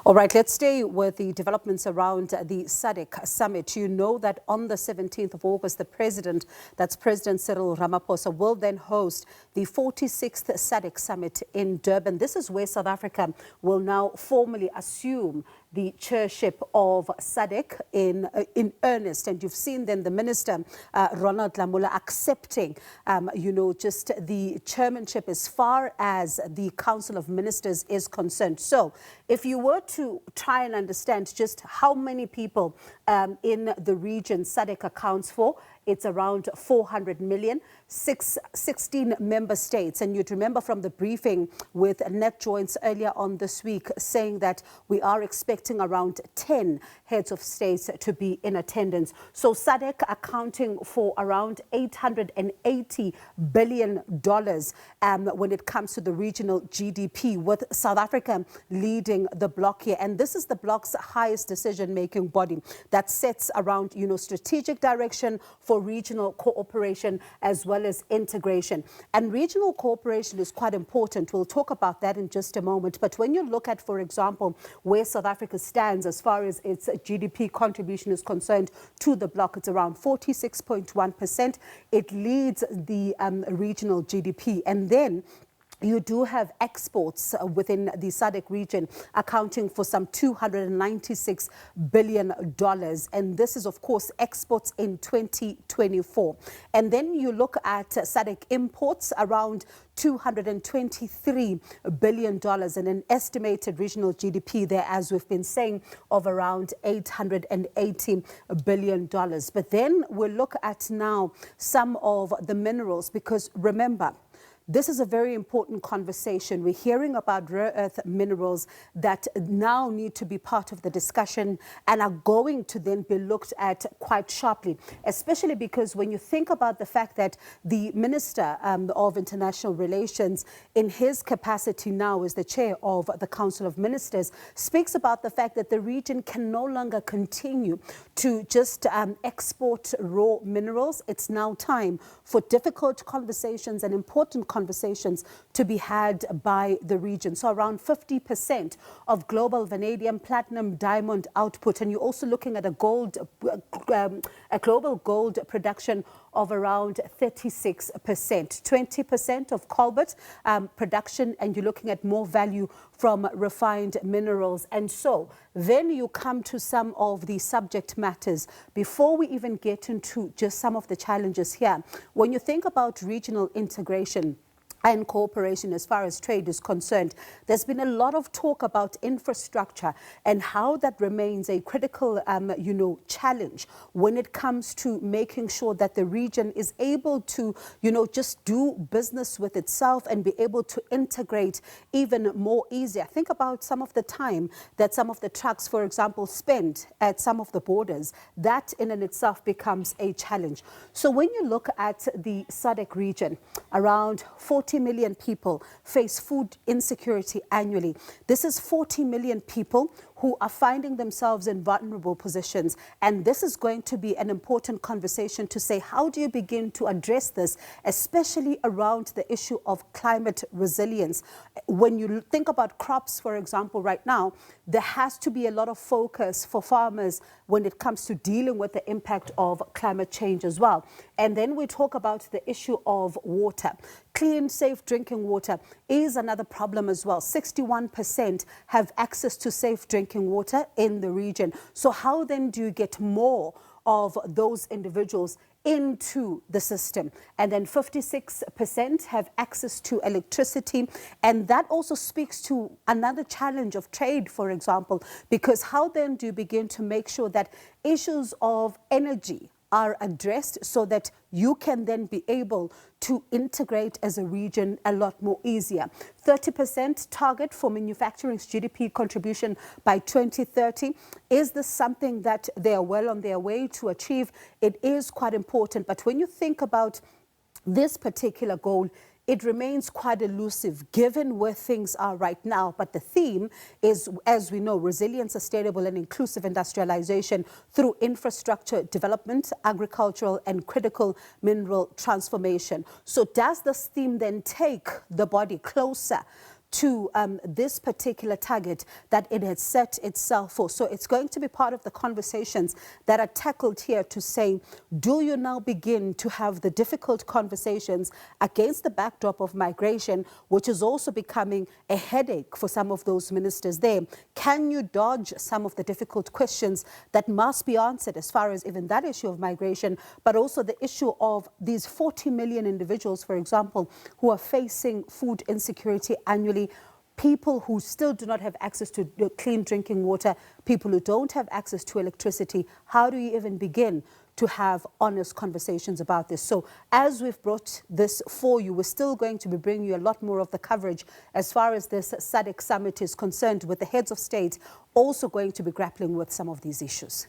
All right, let's stay with the developments around the SADC Summit. You know that on the 17th of August, President Cyril Ramaphosa, will then host the 46th SADC Summit in Durban. This is where South Africa will now formally assume the chairship of SADC in earnest. And you've seen then the Minister, Ronald Lamola, accepting, just the chairmanship as far as the Council of Ministers is concerned. So if you were to try and understand just how many people in the region SADC accounts for, it's around 400 million, 16 member states. And you'd remember from the briefing with Net Joints earlier on this week saying that we are expecting around 10 heads of states to be in attendance. So SADC accounting for around $880 billion when it comes to the regional GDP, with South Africa leading the bloc here. And this is the bloc's highest decision-making body that sets around, strategic direction for regional cooperation as well as integration. And regional cooperation is quite important. We'll talk about that in just a moment. But when you look at, for example, where South Africa stands as far as its GDP contribution is concerned to the bloc, it's around 46.1%. It leads the regional GDP. And then you do have exports within the SADC region accounting for some $296 billion. And this is, of course, exports in 2024. And then you look at SADC imports around $223 billion and an estimated regional GDP there, as we've been saying, of around $880 billion. But then we'll look at now some of the minerals, because remember, this is a very important conversation. We're hearing about rare earth minerals that now need to be part of the discussion and are going to then be looked at quite sharply, especially because when you think about the fact that the Minister of International Relations, in his capacity now as the chair of the Council of Ministers, speaks about the fact that the region can no longer continue to just export raw minerals. It's now time for difficult conversations and important conversations to be had by the region. So around 50% of global vanadium, platinum, diamond output, and you're also looking at a global gold production of around 36%, 20% of cobalt production, and you're looking at more value from refined minerals. And so then you come to some of the subject matters before we even get into just some of the challenges here. When you think about regional integration and cooperation as far as trade is concerned, there's been a lot of talk about infrastructure and how that remains a critical, challenge when it comes to making sure that the region is able to, just do business with itself and be able to integrate even more easier. Think about some of the time that some of the trucks, for example, spend at some of the borders. That in and itself becomes a challenge. So when you look at the SADC region, around 40 million people face food insecurity annually. This is 40 million people who are finding themselves in vulnerable positions. And this is going to be an important conversation to say, how do you begin to address this, especially around the issue of climate resilience? When you think about crops, for example, right now, there has to be a lot of focus for farmers when it comes to dealing with the impact of climate change as well. And then we talk about the issue of water. Clean, safe drinking water is another problem as well. 61% have access to safe drinking water in the region. So how then do you get more of those individuals into the system? And then 56% have access to electricity. And that also speaks to another challenge of trade, for example, because how then do you begin to make sure that issues of energy are addressed so that you can then be able to integrate as a region a lot more easier. 30% target for manufacturing's GDP contribution by 2030. Is this something that they are well on their way to achieve? It is quite important. But when you think about this particular goal, it remains quite elusive given where things are right now. But the theme is, as we know, resilient, sustainable and inclusive industrialization through infrastructure development, agricultural and critical mineral transformation. So does this theme then take the body closer to this particular target that it had set itself for. So it's going to be part of the conversations that are tackled here to say, do you now begin to have the difficult conversations against the backdrop of migration, which is also becoming a headache for some of those ministers there? Can you dodge some of the difficult questions that must be answered as far as even that issue of migration, but also the issue of these 40 million individuals, for example, who are facing food insecurity annually, people who still do not have access to clean drinking water, people who don't have access to electricity? How do you even begin to have honest conversations about this? So as we've brought this for you, we're still going to be bringing you a lot more of the coverage as far as this SADC Summit is concerned, with the heads of state also going to be grappling with some of these issues.